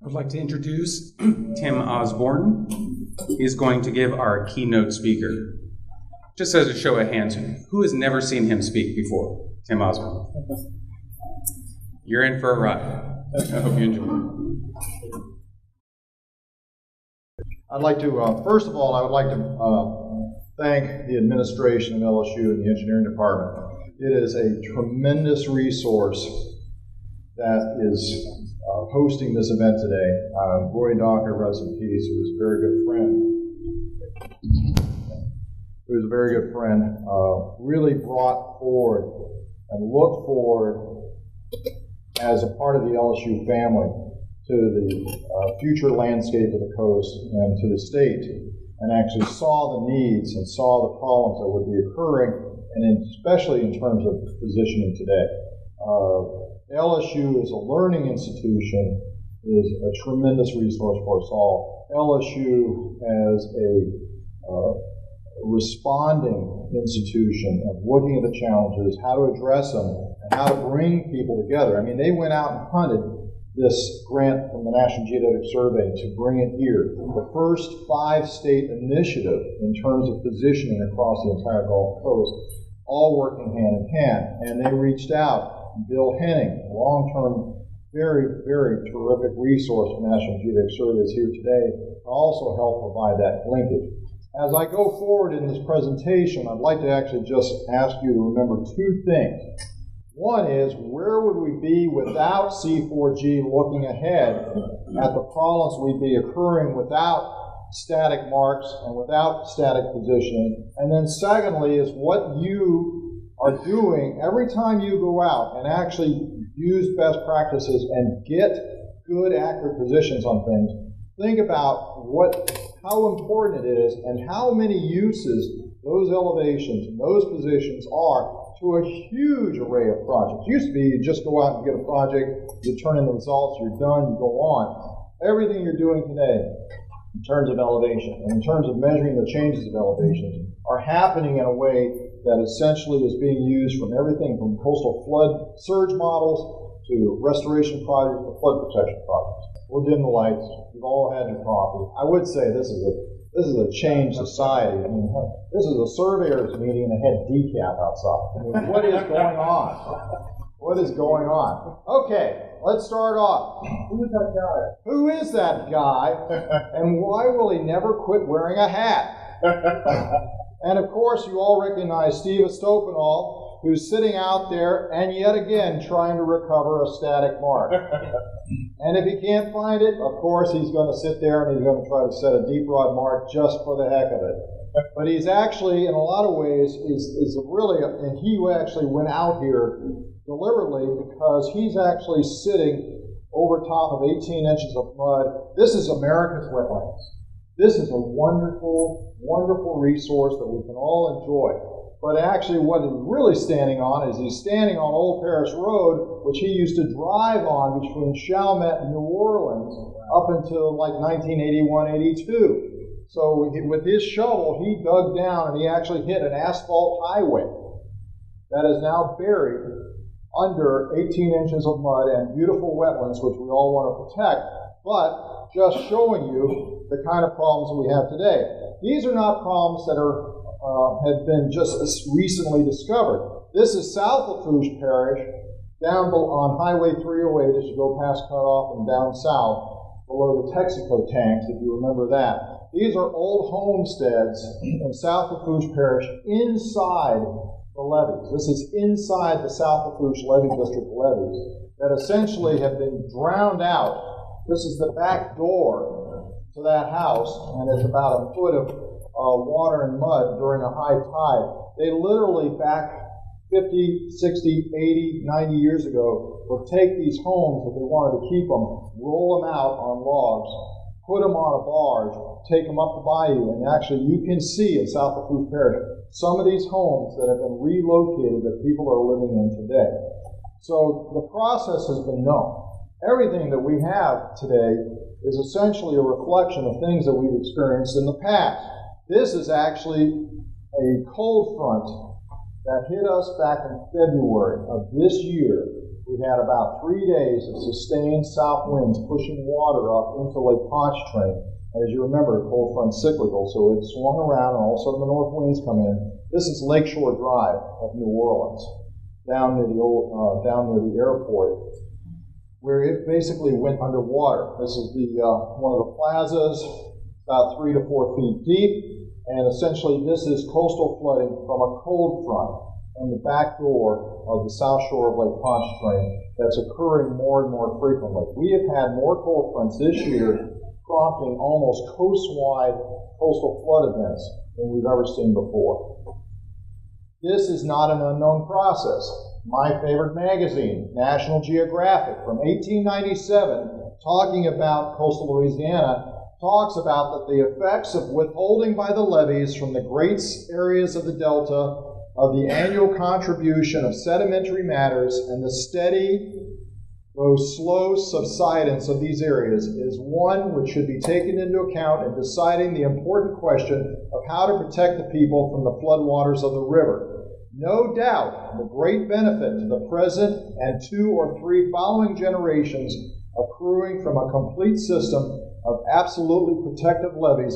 I'd like to introduce Tim Osborne. He's going to give our keynote speaker. Just as a show of hands, who has never seen him speak before? Tim Osborne. You're in for a ride. I hope you enjoy. I'd like to, first of all, I would like to thank the administration of LSU and the engineering department. It is a tremendous resource that is hosting this event today. Roy Docker, rest in peace, who was a very good friend, really brought forward and looked forward as a part of the LSU family to the future landscape of the coast and to the state, and actually saw the needs and saw the problems that would be occurring, and especially in terms of positioning today. LSU as a learning institution is a tremendous resource for us all. LSU as a responding institution of looking at the challenges, how to address them, and how to bring people together. I mean, they went out and hunted this grant from the National Geodetic Survey to bring it here. The first 5-state initiative in terms of positioning across the entire Gulf Coast, all working hand in hand. And they reached out. Bill Henning, long-term, very, very terrific resource for National Geodetic Survey, is here today to also help provide that linkage. As I go forward in this presentation, I'd like to actually just ask you to remember two things. One is, where would we be without C4G looking ahead at the problems we'd be occurring without static marks and without static positioning? And then secondly is what you are doing every time you go out and actually use best practices and get good, accurate positions on things. Think about how important it is and how many uses those elevations and those positions are to a huge array of projects. It used to be you just go out and get a project, you turn in the results, you're done, you go on. Everything you're doing today in terms of elevation and in terms of measuring the changes of elevations are happening in a way that essentially is being used from everything from coastal flood surge models to restoration projects to flood protection projects. We'll dim the lights. You've all had your coffee. I would say this is a changed society. I mean, this is a surveyor's meeting and they had decaf outside. I mean, what is going on? What is going on? Okay, let's start off. Who is that guy? Who is that guy? And why will he never quit wearing a hat? And of course, you all recognize Steve Estopanol, who's sitting out there and yet again trying to recover a static mark. And if he can't find it, of course, he's going to sit there and he's going to try to set a deep rod mark just for the heck of it. But he's actually, in a lot of ways, and he actually went out here deliberately because he's actually sitting over top of 18 inches of mud. This is America's wetlands. This is a wonderful, wonderful resource that we can all enjoy. But actually what he's really standing on is he's standing on Old Paris Road, which he used to drive on between Chalmette and New Orleans up until like 1981-82. So with his shovel, he dug down and he actually hit an asphalt highway that is now buried under 18 inches of mud and beautiful wetlands, which we all want to protect. But just showing you the kind of problems that we have today. These are not problems that have been just recently discovered. This is South Lafourche Parish, down on Highway 308 as you go past Cutoff and down south, below the Texaco tanks, if you remember that. These are old homesteads in South Lafourche Parish inside the levees. This is inside the South Lafourche Levee District levees that essentially have been drowned out. This is the back door to that house, and it's about a foot of water and mud during a high tide. They literally back 50, 60, 80, 90 years ago would take these homes, if they wanted to keep them, roll them out on logs, put them on a barge, take them up the bayou, and actually you can see in South Lafourche Parish some of these homes that have been relocated that people are living in today. So the process has been known. Everything that we have today is essentially a reflection of things that we've experienced in the past. This is actually a cold front that hit us back in February of this year we had about 3 days of sustained south winds pushing water up into Lake Pontchartrain. As you remember, cold front cyclical, so it swung around and all of a sudden the north winds come in. This is Lakeshore Drive of New Orleans, down near the airport, where it basically went underwater. This is one of the plazas, about 3 to 4 feet deep, and essentially this is coastal flooding from a cold front on the back door of the south shore of Lake Pontchartrain that's occurring more and more frequently. We have had more cold fronts this year prompting almost coast-wide coastal flood events than we've ever seen before. This is not an unknown process. My favorite magazine, National Geographic, from 1897, talking about coastal Louisiana, talks about that the effects of withholding by the levees from the great areas of the delta of the annual contribution of sedimentary matters and the steady, though slow subsidence of these areas is one which should be taken into account in deciding the important question of how to protect the people from the floodwaters of the river. No doubt the great benefit to the present and 2 or 3 following generations accruing from a complete system of absolutely protective levees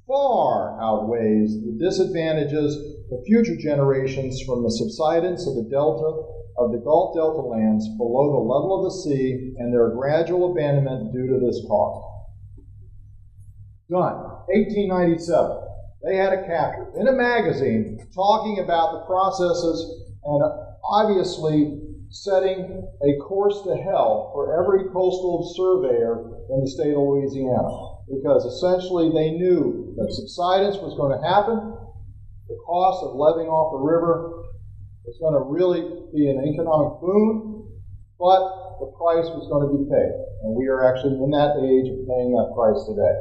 far outweighs the disadvantages to future generations from the subsidence of the Gulf Delta lands below the level of the sea and their gradual abandonment due to this cause. Done. 1897. They had it captured in a magazine talking about the processes and obviously setting a course to hell for every coastal surveyor in the state of Louisiana, because essentially they knew that subsidence was going to happen, the cost of leveeing off the river was going to really be an economic boon, but the price was going to be paid. And we are actually in that age of paying that price today.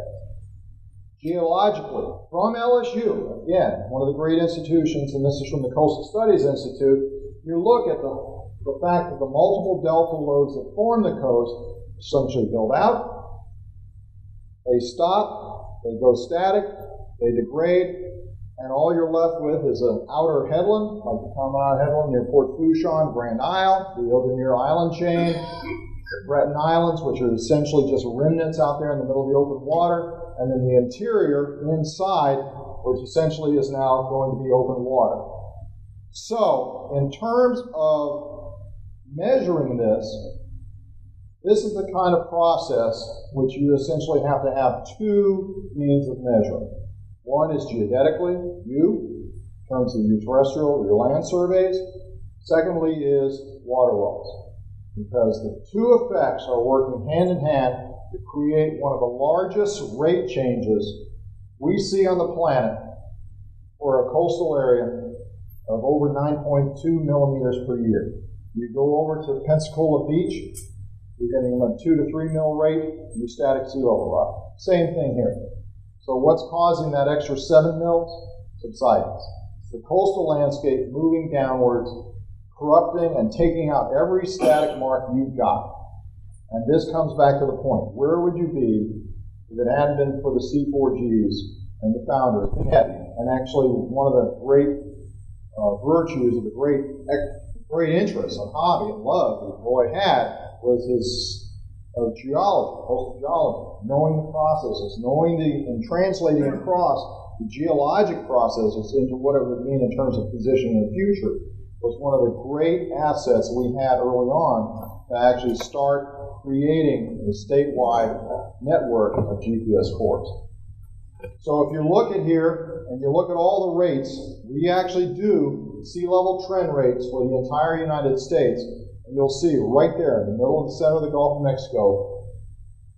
Geologically, from LSU, again, one of the great institutions, and this is from the Coastal Studies Institute, you look at the fact that the multiple delta loads that form the coast essentially build out, they stop, they go static, they degrade, and all you're left with is an outer headland, like the Common Headland near Port Fourchon, Grand Isle, the Eldonier Island chain, the Breton Islands, which are essentially just remnants out there in the middle of the open water, and then the interior inside, which essentially is now going to be open water. So, in terms of measuring this is the kind of process which you essentially have to have 2 means of measuring. One is geodetically, in terms of your terrestrial, your land surveys. Secondly is water wells, because the 2 effects are working hand in hand to create one of the largest rate changes we see on the planet for a coastal area of over 9.2 millimeters per year. You go over to Pensacola Beach, you're getting a 2 to 3 mil rate, your static sea level rise. Same thing here. So what's causing that extra 7 mils? Subsidence. It's the coastal landscape moving downwards, corrupting and taking out every static mark you've got. And this comes back to the point. Where would you be if it hadn't been for the C4Gs and the founders? And actually one of the great virtues of the great interest and hobby and love that Roy had was his geology, coastal geology, knowing the processes, and translating across the geologic processes into what it would mean in terms of position in the future was one of the great assets we had early on to actually start creating a statewide network of GPS cores. So if you look at here and you look at all the rates, we actually do sea level trend rates for the entire United States. And you'll see right there in the middle of the center of the Gulf of Mexico,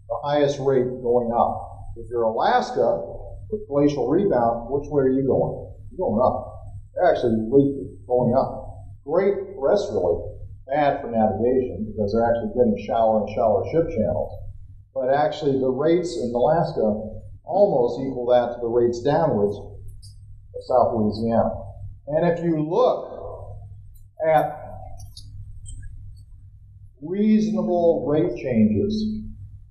the highest rate going up. If you're Alaska, with glacial rebound, which way are you going? You're going up. They're actually going up. Great terrestrially, bad for navigation because they're actually getting shallower and shallower ship channels. But actually the rates in Alaska almost equal that to the rates downwards of South Louisiana. And if you look at reasonable rate changes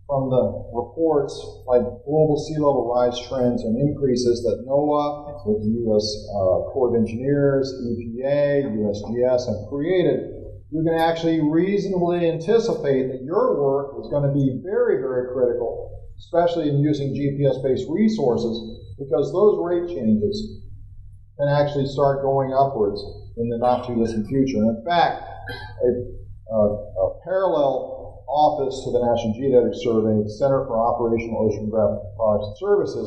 from the reports like global sea level rise trends and increases that NOAA, with the U.S. Corps of Engineers, EPA, USGS have created, you can actually reasonably anticipate that your work is going to be very, very critical, especially in using GPS-based resources, because those rate changes can actually start going upwards in the not-too-distant future. And in fact, a parallel office to the National Geodetic Survey, the Center for Operational Oceanographic Products and Services,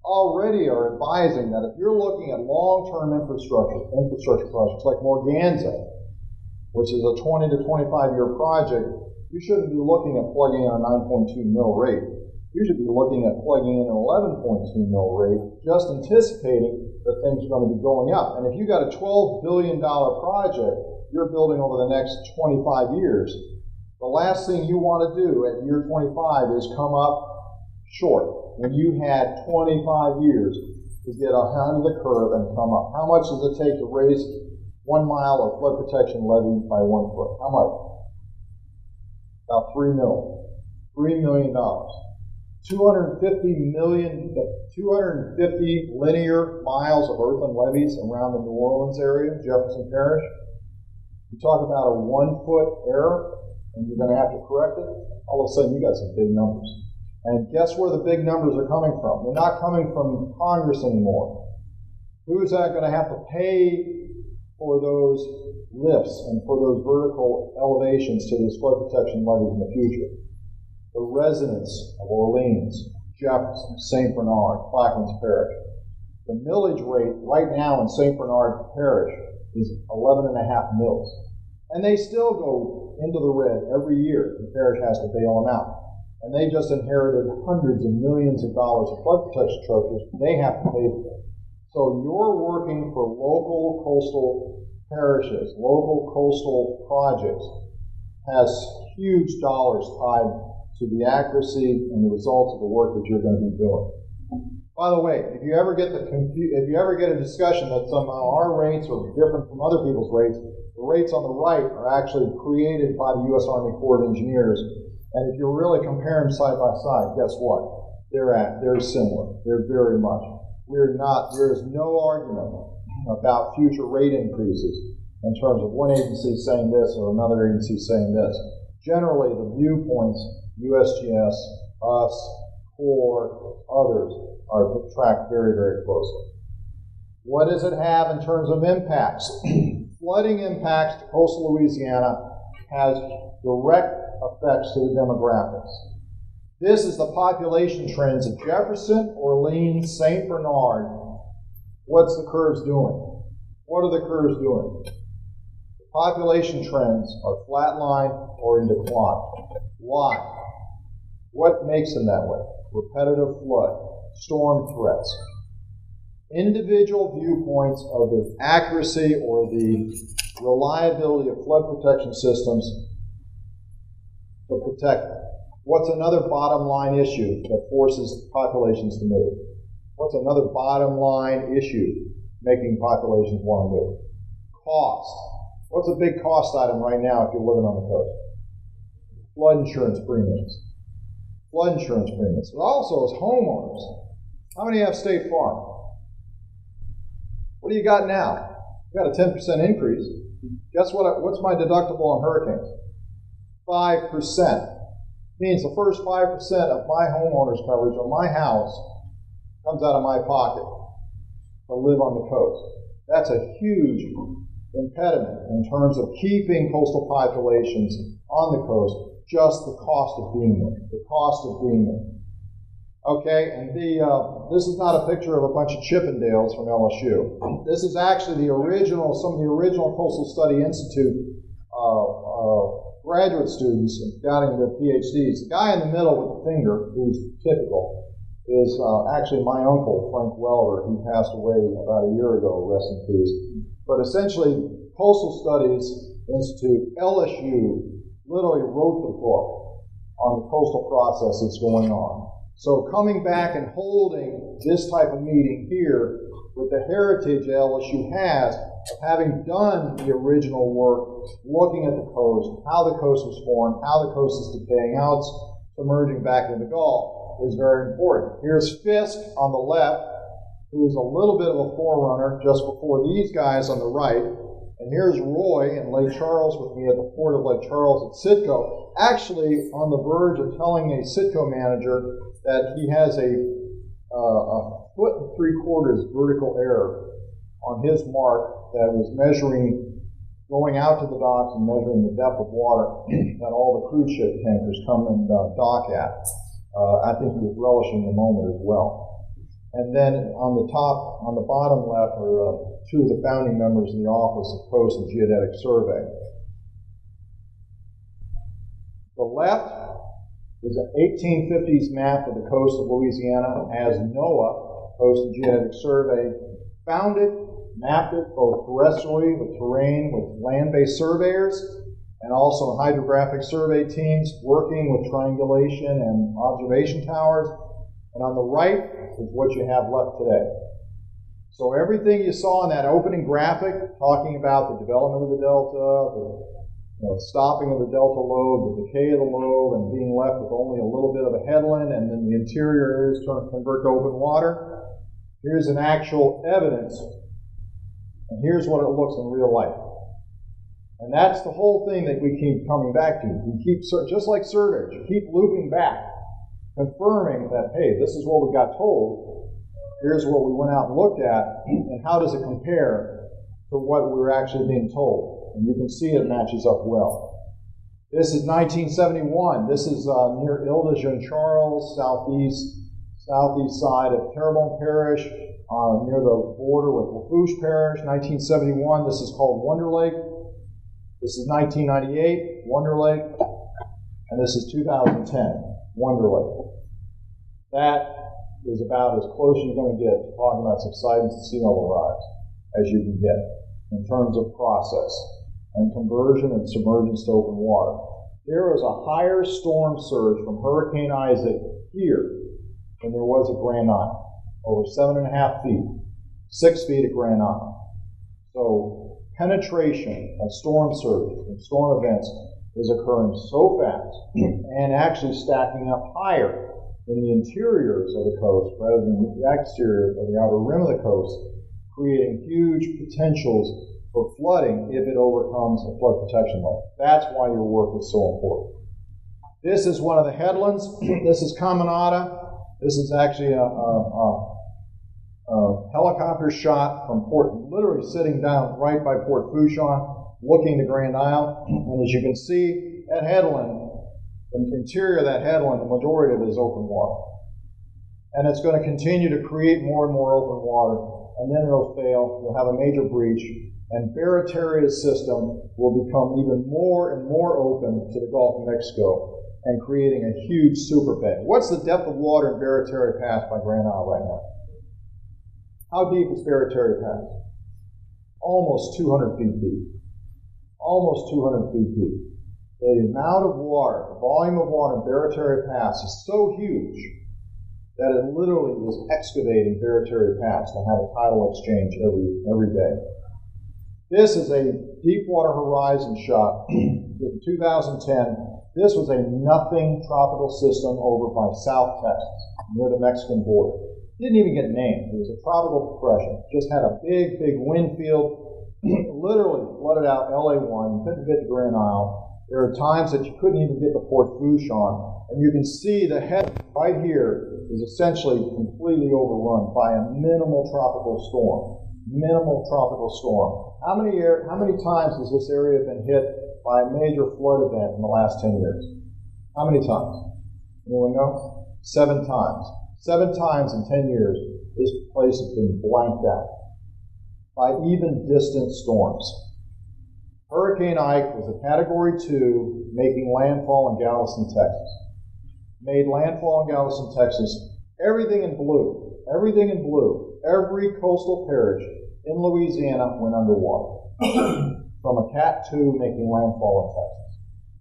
already are advising that if you're looking at long-term infrastructure projects like Morganza, which is a 20 to 25-year project, you shouldn't be looking at plugging in a 9.2 mil rate. You should be looking at plugging in an 11.2 mil rate, just anticipating that things are going to be going up. And if you got a $12 billion project you're building over the next 25 years, the last thing you want to do at year 25 is come up short when you had 25 years to get ahead of the curve and come up. How much does it take to raise 1 mile of flood protection levee by 1 foot? How much? About $3 million. $250 linear miles of earthen levees around the New Orleans area, Jefferson Parish. You talk about a 1 foot error, and you're going to have to correct it, all of a sudden you got some big numbers. And guess where the big numbers are coming from? They're not coming from Congress anymore. Who's that going to have to pay for those lifts and for those vertical elevations to these flood protection levees in the future? The residents of Orleans, Jefferson, St. Bernard, Plaquemines Parish. The millage rate right now in St. Bernard Parish is 11.5 mils. And they still go into the red every year. The parish has to bail them out. And they just inherited hundreds of millions of dollars of flood protection charges they have to pay for. So you're working for local coastal parishes, local coastal projects, has huge dollars tied to the accuracy and the results of the work that you're going to be doing. By the way, if you ever get a discussion that somehow our rates are different from other people's rates, the rates on the right are actually created by the U.S. Army Corps of Engineers. And if you really compare them side by side, guess what? They're similar. They're very much. There is no argument about future rate increases in terms of one agency saying this or another agency saying this. Generally, the viewpoints, USGS, us, Corps, others, are tracked very, very closely. What does it have in terms of impacts? Flooding impacts to coastal Louisiana has direct effects to the demographics. This is the population trends of Jefferson, Orleans, St. Bernard. What's the curves doing? What are the curves doing? The population trends are flatline or in decline. Why? What makes them that way? Repetitive flood, storm threats. Individual viewpoints of the accuracy or the reliability of flood protection systems to protect them. What's another bottom line issue that forces populations to move? What's another bottom line issue making populations want to move? Cost. What's a big cost item right now if you're living on the coast? Flood insurance premiums. Flood insurance premiums. But also as homeowners. How many have State Farm? What do you got now? You got a 10% increase. Guess what's my deductible on hurricanes? 5%. Means the first 5% of my homeowner's coverage on my house comes out of my pocket to live on the coast. That's a huge impediment in terms of keeping coastal populations on the coast, just the cost of being there. The cost of being there. Okay, and this is not a picture of a bunch of Chippendales from LSU. This is actually some of the original Coastal Study Institute graduate students getting their PhDs. The guy in the middle with the finger, who's typical, is actually my uncle, Frank Welder. He passed away about a year ago, rest in peace. But essentially, Coastal Studies Institute, LSU, literally wrote the book on the coastal process that's going on. So coming back and holding this type of meeting here with the heritage LSU has of having done the original work, looking at the coast, how the coast was formed, how the coast is decaying, how it's submerging back into the Gulf, is very important. Here's Fisk on the left, who is a little bit of a forerunner just before these guys on the right. And here's Roy in Lake Charles with me at the port of Lake Charles at Citgo, actually on the verge of telling a Citgo manager that he has a 1.75 foot vertical error on his mark that was measuring, going out to the docks and measuring the depth of water that all the cruise ship tankers come and dock at. I think he was relishing the moment as well. And then on the bottom left are two of the founding members of the Office of Coast and Geodetic Survey. The left is an 1850s map of the coast of Louisiana as NOAA, Coast and Geodetic Survey, found it, mapped it both terrestrially with terrain, with land-based surveyors, and also hydrographic survey teams working with triangulation and observation towers. And on the right is what you have left today. So everything you saw in that opening graphic, talking about the development of the delta, the stopping of the delta lobe, the decay of the lobe, and being left with only a little bit of a headland, and then the interior areas convert to open water. Here's an actual evidence, and here's what it looks in real life. And that's the whole thing that we keep coming back to. We keep, just like surveyors, you keep looping back, confirming that, hey, this is what we got told, here's what we went out and looked at, and how does it compare to what we were actually being told? And you can see it matches up well. This is 1971. This is near Ile-de-Jean-Charles, southeast side of Terrebonne Parish, near the border with Lafourche Parish, 1971. This is called Wonder Lake. This is 1998, Wonder Lake. And this is 2010, Wonder Lake. That is about as close as you're going to get to talking about subsidence and sea level rise as you can get in terms of process and conversion and submergence to open water. There is a higher storm surge from Hurricane Isaac here than there was at Grand Isle, over 7.5 feet, 6 feet at Grand Isle. So penetration of storm surge and storm events is occurring so fast and actually stacking up higher in the interiors of the coast rather than the exterior or the outer rim of the coast, creating huge potentials for flooding if it overcomes a flood protection level. That's why your work is so important. This is one of the headlands. This is Caminada. This is actually a helicopter shot from port, literally sitting down right by Port Fouchon, looking to Grand Isle. And as you can see, that headland, the interior of that headland, the majority of it is open water. And it's going to continue to create more and more open water, and then it'll fail. You'll have a major breach, and Barretaria's system will become even more and more open to the Gulf of Mexico and creating a huge super bay. What's the depth of water in Barretaria Pass by Grand Isle right now? How deep is Barretaria Pass? Almost 200 feet deep. Almost 200 feet deep. The amount of water, the volume of water in Barretaria Pass is so huge that it literally is excavating Barretaria Pass to have a tidal exchange every day. This is a Deepwater Horizon shot in 2010. This was a nothing tropical system over by South Texas, near the Mexican border. Didn't even get named. It was a tropical depression. Just had a big, big wind field. Literally flooded out LA1. You couldn't get to Grand Isle. There are times that you couldn't even get to Port Fouchon. And you can see the head right here is essentially completely overrun by a minimal tropical storm. Minimal tropical storm. How many times has this area been hit by a major flood event in the last 10 years? How many times? Anyone know? 7 times. 7 times in 10 years, this place has been blanked out by even distant storms. Hurricane Ike was a Category 2 making landfall in Galveston, Texas. Made landfall in Galveston, Texas. Everything in blue. Everything in blue. Every coastal parish in Louisiana went underwater from a Cat 2 making landfall in Texas.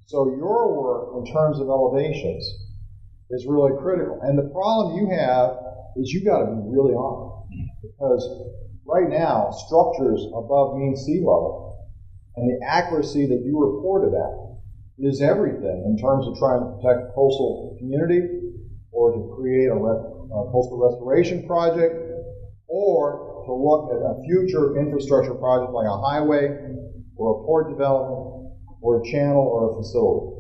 So your work in terms of elevations is really critical. And the problem you have is you got to be really on it, because right now structures above mean sea level and the accuracy that you reported at is everything in terms of trying to protect a coastal community or to create a coastal restoration project or to look at a future infrastructure project like a highway or a port development or a channel or a facility.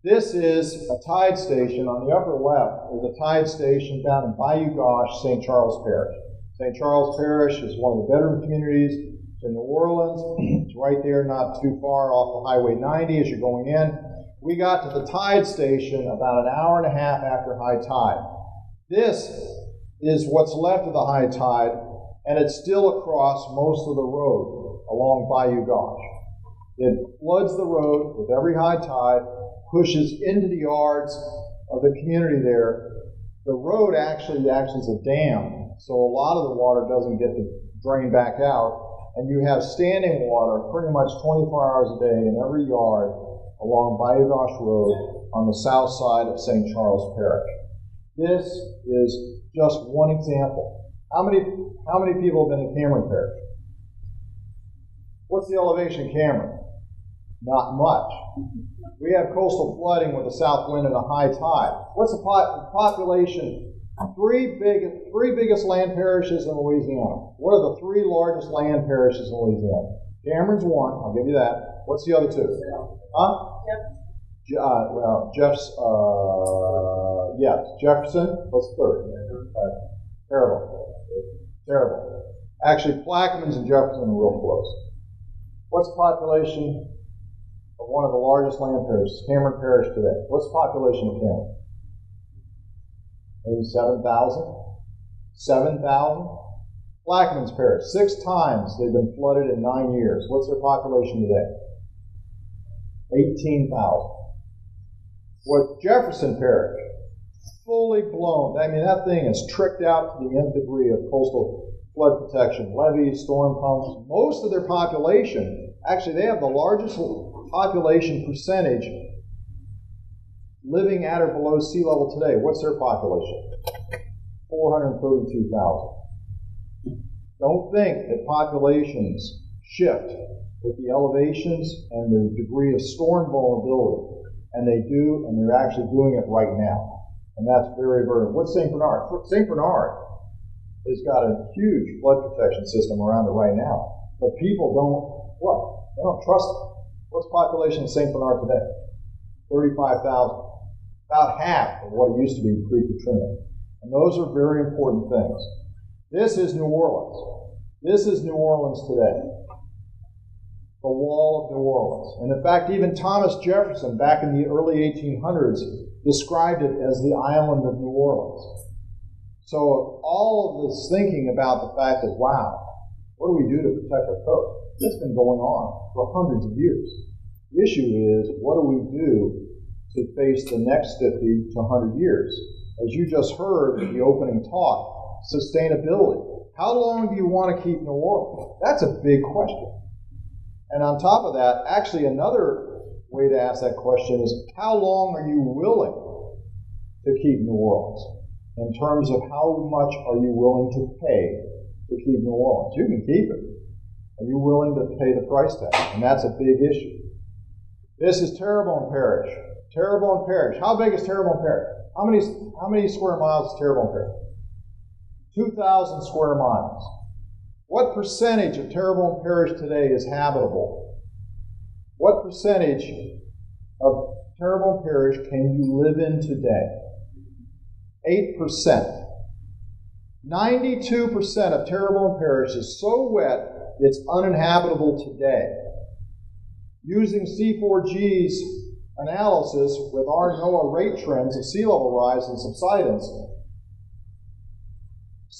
This is a tide station. On the upper left is a tide station down in Bayou Gauche, St. Charles Parish. St. Charles Parish is one of the veteran communities in New Orleans. It's right there, not too far off of Highway 90 as you're going in. We got to the tide station about an hour and a half after high tide. This is what's left of the high tide, and it's still across most of the road along Bayou Gauche. It floods the road with every high tide, pushes into the yards of the community there. The road actually acts as a dam, so a lot of the water doesn't get to drain back out, and you have standing water pretty much 24 hours a day in every yard along Bayou Gauche Road on the south side of St. Charles Parish. This is just one example. How many people have been to Cameron Parish? What's the elevation in Cameron? Not much. We have coastal flooding with a south wind and a high tide. What's the population? Three biggest land parishes in Louisiana. What are the three largest land parishes in Louisiana? Cameron's one. I'll give you that. What's the other two? Huh? Yes, Jefferson. What's the third? Terrible. Actually, Plaquemines and Jefferson are real close. What's the population of one of the largest land parishes, Cameron Parish today? What's the population of Cameron? Maybe 7,000? 7,000? Plaquemines Parish, 6 times they've been flooded in 9 years. What's their population today? 18,000. What Jefferson Parish, fully blown. I mean, that thing is tricked out to the nth degree of coastal flood protection, levees, storm pumps. Most of their population, actually, they have the largest population percentage living at or below sea level today. What's their population? 432,000. Don't think that populations shift with the elevations and the degree of storm vulnerability. And they do, and they're actually doing it right now. And that's very, very... What's St. Bernard? St. Bernard has got a huge flood protection system around it right now. But people don't, what? They don't trust it. What's the population of St. Bernard today? 35,000. About half of what it used to be pre-Katrina. And those are very important things. This is New Orleans. This is New Orleans today. The Wall of New Orleans. And in fact, even Thomas Jefferson, back in the early 1800s, described it as the island of New Orleans. So all of this thinking about the fact that, wow, what do we do to protect our coast? It's been going on for hundreds of years. The issue is, what do we do to face the next 50 to 100 years? As you just heard in the opening talk, sustainability. How long do you want to keep New Orleans? That's a big question. And on top of that, actually another way to ask that question is, how long are you willing to keep New Orleans? In terms of how much are you willing to pay to keep New Orleans? You can keep it. Are you willing to pay the price tag? And that's a big issue. This is Terrebonne Parish. Terrebonne Parish. How big is Terrebonne Parish? How many square miles is Terrebonne Parish? 2,000 square miles. What percentage of Terrebonne Parish today is habitable? What percentage of Terrebonne Parish can you live in today? 8%. 92% of Terrebonne Parish is so wet it's uninhabitable today. Using C4G's analysis with our NOAA rate trends of sea level rise and subsidence,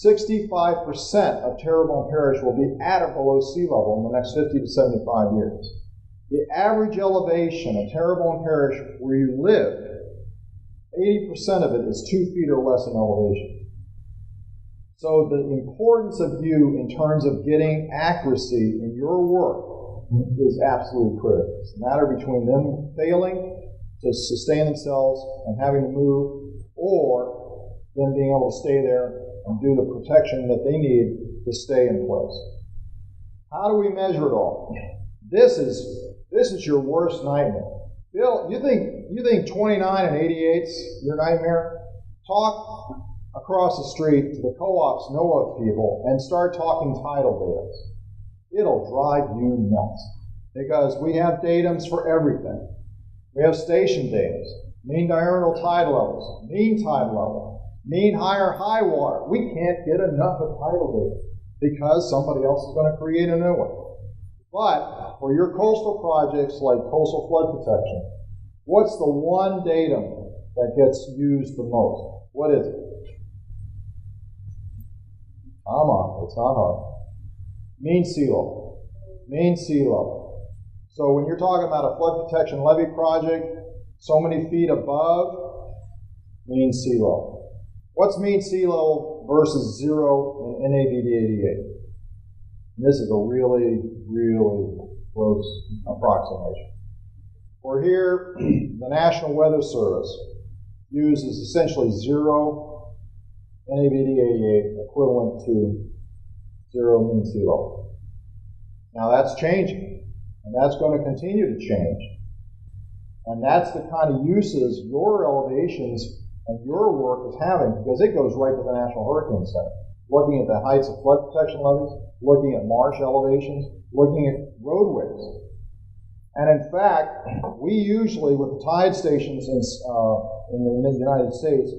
65% of Terrebonne Parish will be at or below sea level in the next 50 to 75 years. The average elevation of Terrebonne Parish where you live, 80% of it is 2 feet or less in elevation. So the importance of you in terms of getting accuracy in your work is absolutely critical. It's a matter between them failing to sustain themselves and having to move, or them being able to stay there and do the protection that they need to stay in place. How do we measure it all? This is your worst nightmare. Bill, you think 29 and 88's your nightmare? Talk across the street to the co-op's NOAA people and start talking tidal data. It'll drive you nuts because we have datums for everything. We have station data, mean diurnal tide levels, mean tide level, mean high or high water. We can't get enough of tidal data because somebody else is going to create a new one. But for your coastal projects like coastal flood protection, what's the one datum that gets used the most? What is it? Come on, it's not hard. Mean sea level. Mean sea level. So when you're talking about a flood protection levee project, so many feet above mean sea level. What's mean sea level versus zero in NAVD 88? And this is a really, really gross approximation. For here, the National Weather Service uses essentially zero NAVD 88 equivalent to zero mean sea level. Now that's changing, and that's going to continue to change. And that's the kind of uses your elevations and your work is having, because it goes right to the National Hurricane Center. Looking at the heights of flood protection levees, looking at marsh elevations, looking at roadways. And in fact, we usually, with the tide stations in the United States,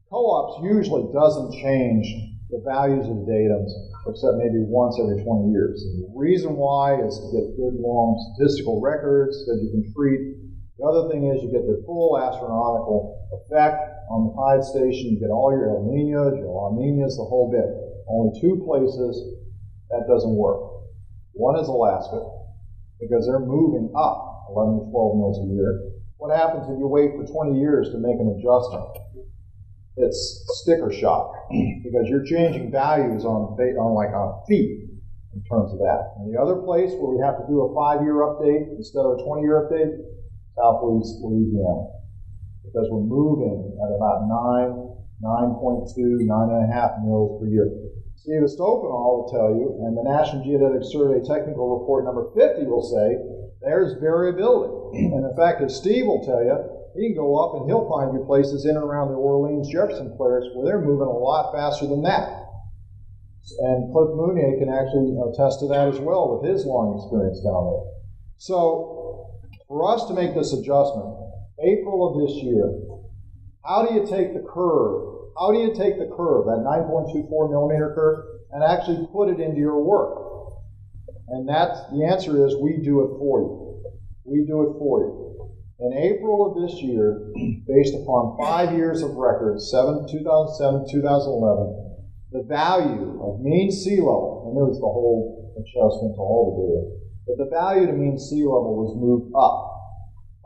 co-ops usually doesn't change the values of the datums except maybe once every 20 years. And the reason why is to get good long statistical records that you can treat. The other thing is you get the full astronomical effect on the tide station. You get all your El Niños, your La Niñas, the whole bit. Only two places that doesn't work. One is Alaska, because they're moving up 11 to 12 mils a year. What happens if you wait for 20 years to make an adjustment? It's sticker shock, because you're changing values on feet in terms of that. And the other place where we have to do a 5-year update instead of a 20-year update, Southwest Louisiana, because we're moving at about 9.2, 9.5 mils per year. Steve Estopanol will tell you, and the National Geodetic Survey Technical Report number 50 will say, there's variability. And in fact, as Steve will tell you, he can go up and he'll find you places in and around the Orleans-Jefferson flares where they're moving a lot faster than that. And Cliff Mounier can actually attest to that as well with his long experience down there. So, for us to make this adjustment, April of this year, how do you take the curve? How do you take the curve, that 9.24 millimeter curve, and actually put it into your work? And the answer is we do it for you. We do it for you. In April of this year, based upon 5 years of records, 2007, 2011, the value of mean sea level, and there was the whole adjustment to all the data, but the value to mean sea level was moved up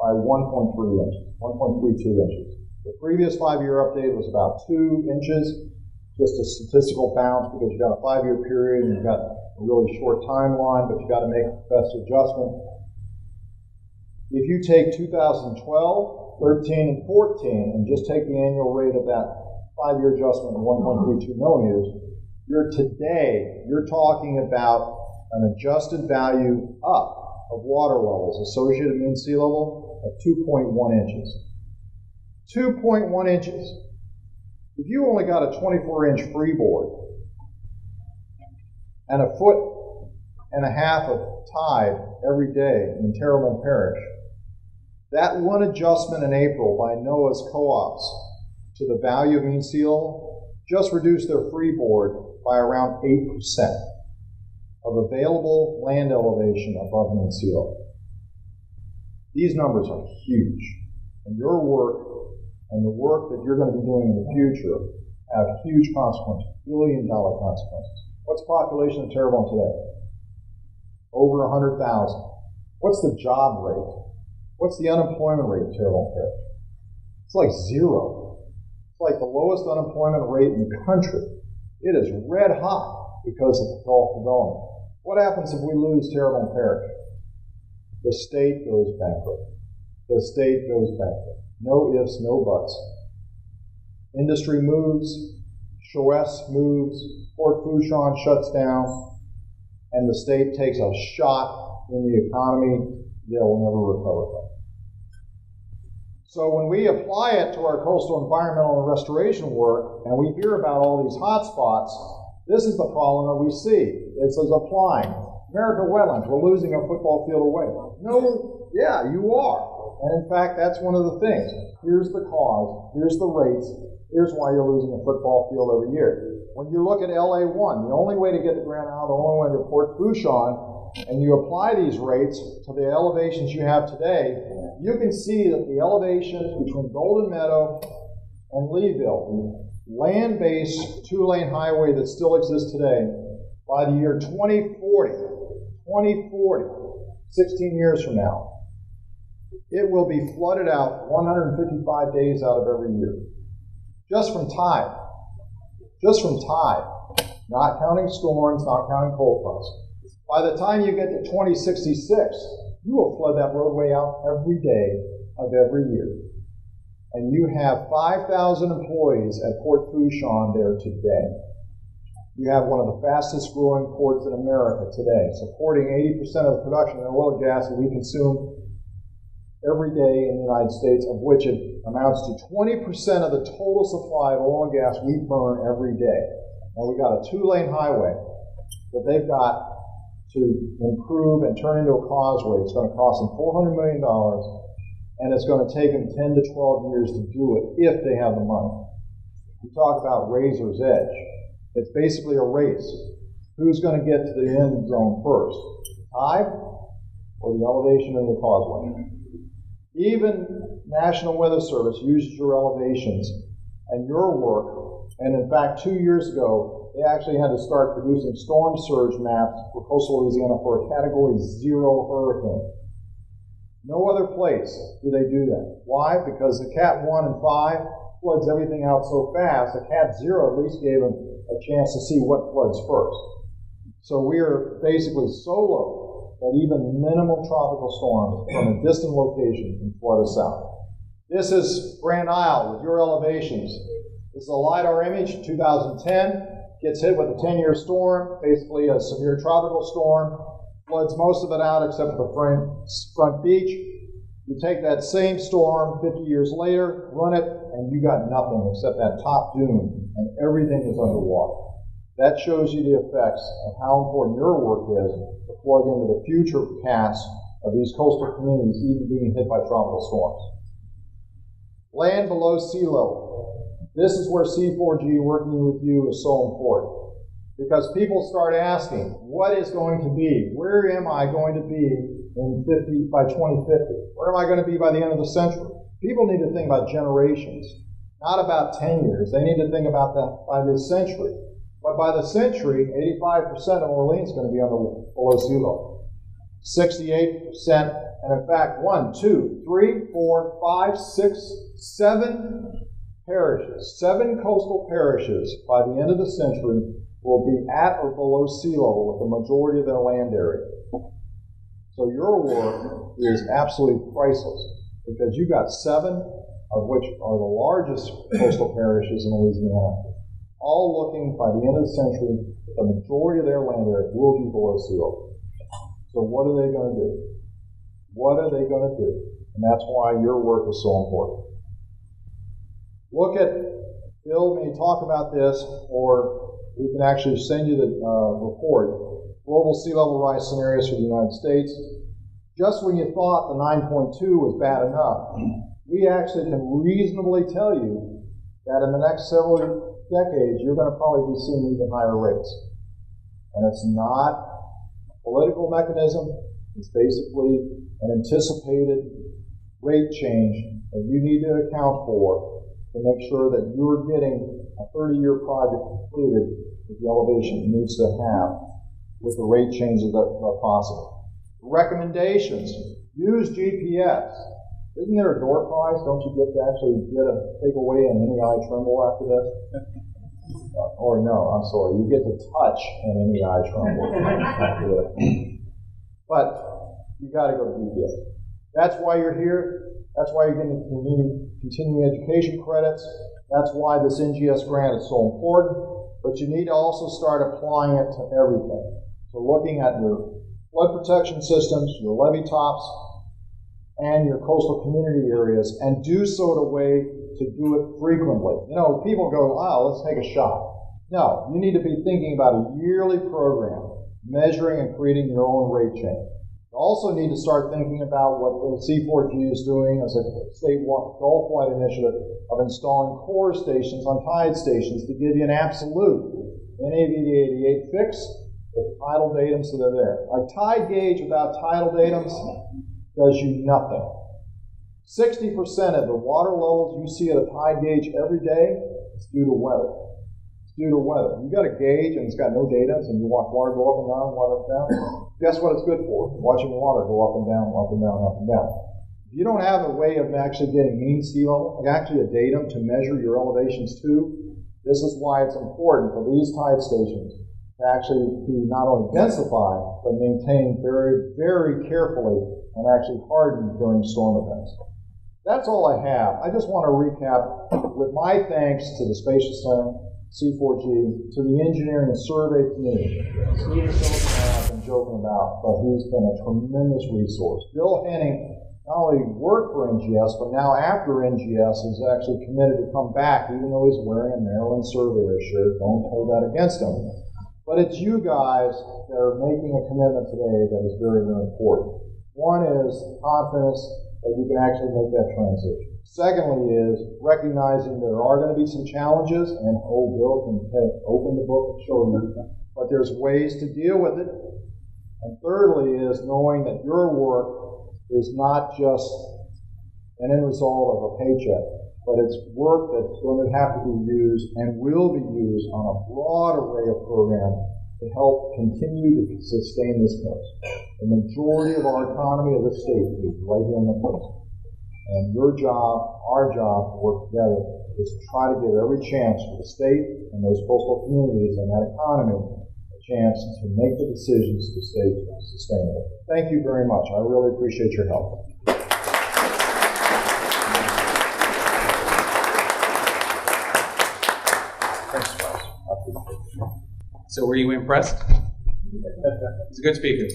by 1.3 inches, 1.32 inches. The previous 5-year update was about 2 inches, just a statistical bounce because you've got a 5-year period and you've got a really short timeline, but you've got to make the best adjustment. If you take 2012, 13, and 14 and just take the annual rate of that 5-year adjustment of 1.32 millimeters, you're talking about an adjusted value up of water levels associated mean sea level of 2.1 inches. 2.1 inches. If you only got a 24-inch freeboard and 1.5 feet of tide every day in Terrebonne Parish, that one adjustment in April by NOAA's co-ops to the value of mean sea level just reduced their freeboard by around 8% of available land elevation above mean sea level. These numbers are huge, and your work and the work that you're going to be doing in the future have huge consequences, billion-dollar consequences. What's the population of Terrebonne today? Over 100,000. What's the job rate? What's the unemployment rate in Terrebonne Parish? It's like 0. It's like the lowest unemployment rate in the country. It is red hot because of the Gulf development. What happens if we lose Terrebonne Parish? The state goes bankrupt. The state goes bankrupt. No ifs, no buts. Industry moves, Choice moves, Port Fourchon shuts down, and the state takes a shot in the economy they'll never recover from. So when we apply it to our coastal environmental and restoration work, and we hear about all these hot spots, this is the problem that we see. It says applying. American wetlands, we're losing a football field away. No, yeah, you are. And in fact, that's one of the things. Here's the cause, here's the rates, here's why you're losing a football field every year. When you look at LA1, the only way to get to Grand Isle, the only way to Port Fourchon, and you apply these rates to the elevations you have today, you can see that the elevations between Golden Meadow and Leeville, land-based two-lane highway that still exists today, by the year 2040, 16 years from now, it will be flooded out 155 days out of every year. Just from tide. Just from tide. Not counting storms, not counting cold fronts. By the time you get to 2066, you will flood that roadway out every day of every year. And you have 5,000 employees at Port Fourchon there today. You have one of the fastest growing ports in America today, supporting 80% of the production of oil and gas that we consume every day in the United States, of which it amounts to 20% of the total supply of oil and gas we burn every day. And we got a two-lane highway that they've got to improve and turn into a causeway. It's going to cost them $400 million, and it's going to take them 10 to 12 years to do it if they have the money. We talk about razor's edge. It's basically a race. Who's going to get to the end zone first? Tide or the elevation of the causeway? Even National Weather Service uses your elevations and your work, and in fact 2 years ago they actually had to start producing storm surge maps for coastal Louisiana for a Category 0 hurricane. No other place do they do that. Why? Because the Cat 1 and 5 floods everything out so fast, the Cat 0 at least gave them a chance to see what floods first. So we are basically so low that even minimal tropical storms from a distant location can flood us out. This is Grand Isle with your elevations. This is a LiDAR image, 2010. Gets hit with a 10-year storm, basically a severe tropical storm. Floods most of it out except for the front beach. You take that same storm 50 years later, run it, and you got nothing except that top dune, and everything is underwater. That shows you the effects of how important your work is to plug into the future cast of these coastal communities even being hit by tropical storms. Land below sea level. This is where C4G working with you is so important. Because people start asking, what is going to be? Where am I going to be by 2050? Where am I going to be by the end of the century? People need to think about generations, not about 10 years. They need to think about that by this century. But by the century, 85% of Orleans is going to be below sea level. 68%, and in fact, 1, 2, 3, 4, 5, 6, 7 parishes, 7 coastal parishes by the end of the century will be at or below sea level with the majority of their land area. So your work is absolutely priceless because you got 7 of which are the largest coastal parishes in Louisiana, all looking by the end of the century, the majority of their land area will be below sea level. So what are they going to do? What are they going to do? And that's why your work is so important. Look at, Bill may talk about this, or we can actually send you the report, Global Sea Level Rise Scenarios for the United States. Just when you thought the 9.2 was bad enough, we actually can reasonably tell you that in the next several decades, you're going to probably be seeing even higher rates. And it's not a political mechanism. It's basically an anticipated rate change that you need to account for to make sure that you're getting a 30-year project completed with the elevation it needs to have with the rate changes that are possible. Recommendations. Use GPS. Isn't there a door prize? Don't you get to actually take away an NEI tremble after this? Or no, I'm sorry, you get to touch an NEI tremble after this. But you got to go to GPS. That's why you're here. That's why you're getting continuing education credits. That's why this NGS grant is so important. But you need to also start applying it to everything. So looking at your flood protection systems, your levee tops, and your coastal community areas, and do so in a way to do it frequently. You know, people go, wow, let's take a shot. No, you need to be thinking about a yearly program, measuring and creating your own rate change. You also need to start thinking about what the C4G is doing as a state Gulf-wide initiative of installing core stations on tide stations to give you an absolute NAVD 88 fix with tidal datums that are there. A tide gauge without tidal datums does you nothing. 60% of the water levels you see at a tide gauge every day is due to weather. It's due to weather. You got a gauge and it's got no data, and you watch water go up and down, water up and down. Guess what it's good for? Watching water go up and down, up and down, up and down. If you don't have a way of actually getting mean sea level, like actually a datum to measure your elevations to, this is why it's important for these tide stations to actually be not only densified, but maintained very, very carefully and actually hardened during storm events. That's all I have. I just want to recap with my thanks to the Spatial Center, C4G, to the engineering and survey community. Steve I've been joking about, but he's been a tremendous resource. Bill Henning not only worked for NGS, but now after NGS is actually committed to come back, even though he's wearing a Maryland Surveyor shirt. Don't hold that against him. But it's you guys that are making a commitment today that is very, very important. One is confidence that you can actually make that transition. Secondly is recognizing there are going to be some challenges, and Bill can open the book and show you, but there's ways to deal with it. And thirdly is knowing that your work is not just an end result of a paycheck, but it's work that's going to have to be used and will be used on a broad array of programs to help continue to sustain this coast. The majority of our economy of the state is right here on the coast. And your job, our job, to work together is to try to give every chance for the state and those coastal communities and that economy a chance to make the decisions to stay sustainable. Thank you very much. I really appreciate your help. Thanks, Charles. So were you impressed? He's a good speaker.